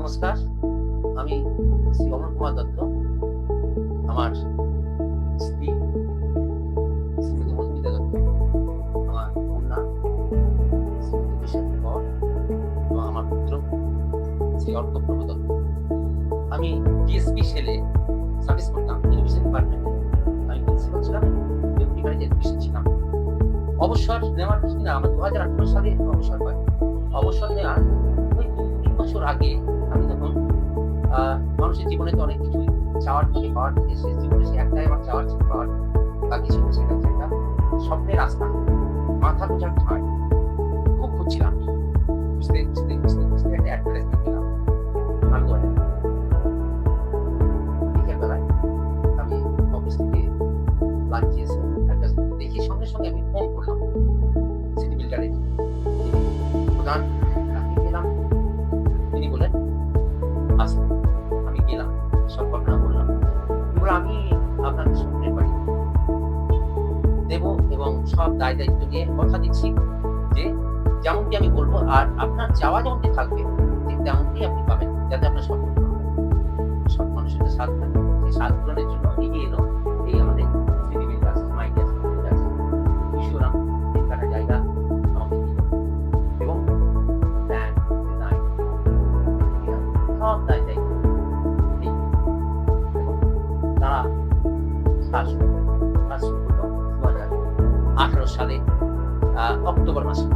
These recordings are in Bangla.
নমস্কার, আমি শ্রী অমল কুমার দত্ত। আমার স্ত্রী শ্রীমতী মধুমিতা দত্ত, আমার কন্যা শ্রীমতী বিশাখী কর এবং আমার পুত্র শ্রী অর্কপ্রভ দত্ত। আমি ডিএসপি সেলে সার্ভিস করতাম, এডুকেশন ডিপার্টমেন্টে। আমি প্রিন্সিপাল ছিলাম, ডেপুটি ম্যানেজার এডুকেশন ছিলাম। অবসর নেওয়ার কিনা আমার 2018 সালে অবসর হয়। অবসর নেওয়ার ওই 2-3 বছর আগে আমি তখন মানুষের জীবনে তো অনেক কিছুই চাওয়ার থেকে পাওয়ার থেকে শেষ জীবনে সে একটাই আমার চাওয়ার ছিল, পাওয়ার বাকি ছিল সেটা হচ্ছে একটা স্বপ্নের রাস্তা, মাথা গোজার ঠাঁই। খুব খুঁজছিলাম, বুঝতে একটা অ্যাডভার্টাইজমেন্ট পেলাম আন্দোলনে। বিকেল বেলায় আমি অফিস থেকে লাঞ্চে এসে অ্যাডভার্টাইজমেন্ট দেখি, সঙ্গে সঙ্গে আমি ফোন করলাম সিটি বিল্ডারের প্রধান, তাকে পেলাম। তিনি বললেন আসুন। আমি গেলাম, সব ঘটনা বললাম। এবার আমি আপনাকে স্বপ্নের বাড়ি দেব এবং সব দায় দায়িত্ব নিয়ে কথা দিচ্ছি যে যেমনটি আমি বলবো আর আপনার চাওয়া যেমনটি থাকবে ঠিক তেমনটি আপনি পাবেন, যাতে আপনার স্বপ্ন পূরণ হয়। সব মানুষের একটা স্বাদ থাকে, সেই স্বাদ পূরণের জন্য এগিয়ে এলো এই আমাদের city builders, media city builders. বিশ্বরাম তিনখানা জায়গা আমাকে দিল এবং প্ল্যান, ডিজাইন, সব দায় দায়িত্ব এই এবং তারা কাজ শুরু করলো 2018 সালে অক্টোবর মাসে,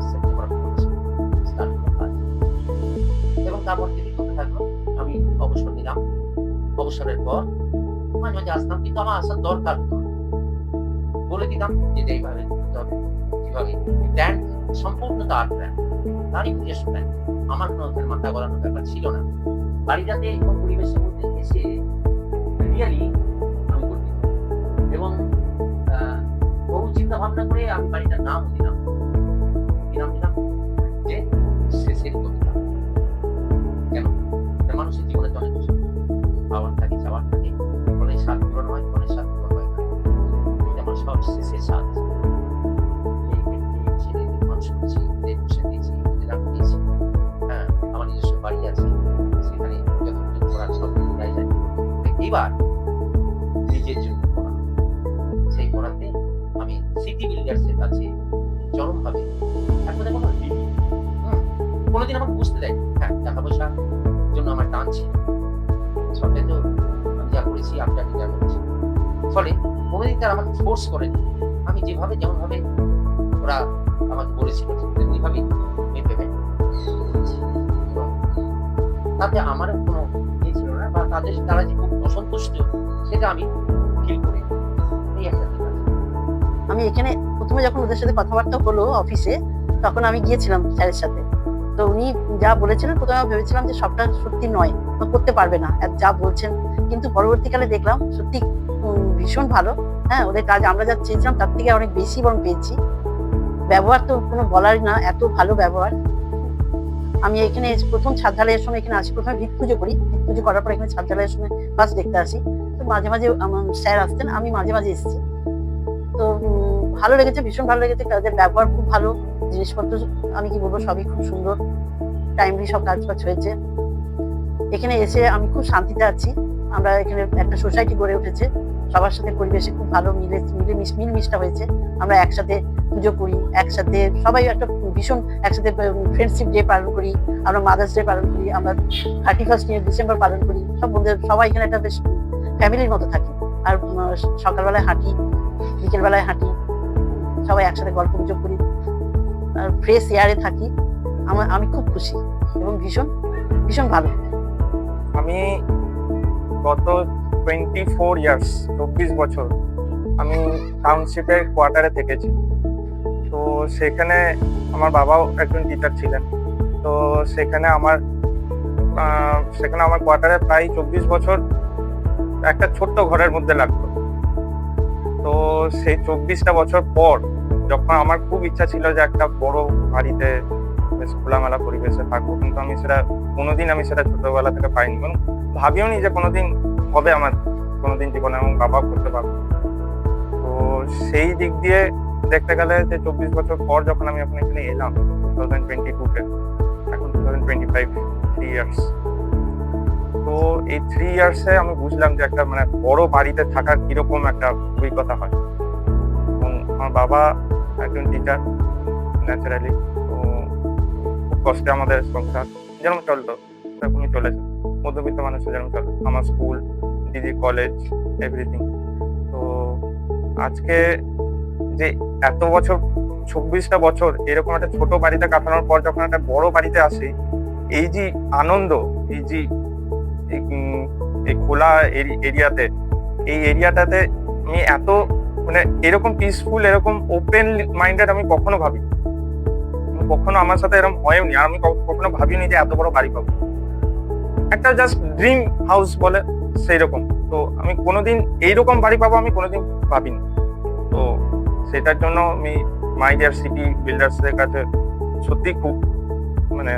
সেপ্টেম্বর অক্টোবর মাসে স্টার্ট হলো কাজ। এবং তারপর থেকে করতে থাকলো। আমি অবসর নিলাম। অবসরের পর মাঝে মাঝে আসতাম, কিন্তু আমার আসার দরকার হতো না। বলে দিতাম যে এইভাবে করতে হবে, কিভাবে প্ল্যান সম্পূর্ণ তার প্ল্যান, তারই নিজস্ব প্ল্যান। আমার কোনো মাথা গলানোর ব্যাপার ছিল না। বাড়িটাতে এবং পরিবেশের মধ্যে এসে রিয়ালি আমি করতে এবং বহু চিন্তা ভাবনা করে আমি বাড়িটার নাম দিলাম। কি নাম দিলাম? যে শেষের কবিতা। কেন? মানুষের জীবনে তো অনেক কিছু পাওয়ার থাকে, চাওয়ার থাকে, ফলে স্বাদ পূরণ হয়, ফলে স্বাদ পূরণ হয় না। যেমন সব শেষের স্বাদ। ছেলেদের মানুষ করছি, এডুকেশন দিয়েছি, দিয়েছি। হ্যাঁ, আমার নিজস্ব বাড়ি আছে, সেখানে যতটুকু করার সব জায়গায় এবার নিজের জন্য করা। সেই করাতে আমি সিটি বিল্ডার্সের কাছে চরমভাবে এখন কোনো কোনোদিন আমাকে বুঝতে দেয়, হ্যাঁ, টাকা পয়সার জন্য আমার টান ছিল। সবটাই তো আমি যা করেছি, আপনার যা করেছি, ফলে কোনোদিন তারা আমাকে ফোর্স করেনি। আমি যেভাবে যেমনভাবে ওরা আমাকে বলেছিল তেমনিভাবেই আমি পেমেন্ট করেছি। তাতে আমারও কোনো ইয়ে ছিল না, বা তারা যে খুব অসন্তুষ্ট সেটা আমি ফিল করি। এই একটা দিক আছে। আমি এখানে প্রথমে যখন ওদের সাথে কথাবার্তা হলো অফিসে, তখন আমি গিয়েছিলাম স্যারের সাথে। তো উনি যা বলেছিলেন প্রথমে আমি ভেবেছিলাম যে সবটা সত্যি নয়, বা করতে পারবে না যা বলছেন, কিন্তু পরবর্তীকালে দেখলাম সত্যি ভীষণ ভালো। হ্যাঁ, ওদের কাজ আমরা যা চেয়েছিলাম তার থেকে অনেক বেশি বরং পেয়েছি। ব্যবহার তো কোনো বলার না, এত ভালো ব্যবহার। আমি এখানে প্রথম ছাদ ঢালাইয়ের সময় এখানে আসি, প্রথমে ভিত পুজো করি, ভিত পুজো করার পর এখানে ছাদ ঢালাইয়ের সময় ফার্স্ট দেখতে আসি। তো মাঝে মাঝে আমার স্যার আসতেন, আমি মাঝে মাঝে এসেছি। তো ভালো লেগেছে, ভীষণ ভালো লেগেছে। তাদের ব্যবহার খুব ভালো, জিনিসপত্র আমি কি বলবো সবই খুব সুন্দর, টাইমলি সব কাজ বাজ হয়েছে। এখানে এসে আমি খুব শান্তিতে আছি। আমরা এখানে একটা সোসাইটি গড়ে উঠেছে, সবার সাথে পরিবেশে খুব ভালো মিলমিশটা হয়েছে। আমরা একসাথে পুজো করি, একসাথে সবাই একটা ভীষণ একসাথে ফ্রেন্ডশিপ ডে পালন করি, আমরা মাদার্স ডে পালন করি, আমরা 31 ডিসেম্বর পালন করি। সব বন্ধুদের সবাই এখানে একটা বেশ ফ্যামিলির মতো থাকি। আর সকালবেলায় হাঁটি, বিকেলবেলায় হাঁটি, সবাই একসাথে গল্প গুজব করি, আর ফ্রেশ এয়ারে থাকি। আমি খুব খুশি এবং ভীষণ ভীষণ ভালো। আমি গত 24 ইয়ার্স 24 বছর আমি টাউনশিপের কোয়ার্টারে থেকেছি। তো সেখানে আমার বাবাও একজন টিচার ছিলেন। তো সেখানে আমার কোয়ার্টারে প্রায় 24 বছর একটা ছোট্ট ঘরের মধ্যে লাগতো। তো সেই 24টা বছর পর যখন আমার খুব ইচ্ছা ছিল যে একটা বড় বাড়িতে বেশ খোলামেলা পরিবেশে থাকবো, কিন্তু আমি সেটা ছোটবেলা থেকে পাইনি এবং ভাবিও নি যে কোনোদিন হবে আমার কোনোদিন জীবনে, এবং বাবাও করতে পারবো। তো সেই দিক দিয়ে দেখতে গেলে যে 24 বছর পর যখন আমি এখানে এলাম 2022-তে, এখন 2025, 3 years ইয়ার্স। তো এই 3 ইয়ার্সে আমি বুঝলাম যে একটা মানে বড় বাড়িতে থাকার কিরকম একটা অভিজ্ঞতা হয়। এবং আমার বাবা একজন টিচার ন্যাচারালি, তো খুব কষ্টে আমাদের সংসার যেরকম চলতো সেরকমই চলেছে, মধ্যবিত্ত মানুষের যেরকম চলে। আমার স্কুল, দিদি কলেজ, এভরিথিং। তো আজকে যে এত বছর 24টা বছর এরকম একটা ছোট বাড়িতে কাটানোর পর যখন একটা বড় বাড়িতে আসি, এই যে আনন্দ, এই যে এই খোলা এরিয়াতে, এই এরিয়াটাতে আমি এত মানে এরকম পিসফুল, এরকম ওপেন মাইন্ডেড আমি কখনো ভাবিনি। কখনো আমার সাথে এরকম হয়নি, আর আমি কখনো ভাবিনি যে এত বড় বাড়ি পাবো। একটা জাস্ট ড্রিম হাউস বলে সেই রকম। তো আমি কোনোদিন এইরকম বাড়ি পাবো আমি কোনোদিন ভাবিনি। তো সেটার জন্য আমি মাই ডিয়ার সিটি বিল্ডার্স এর কাছে সত্যি খুব মানে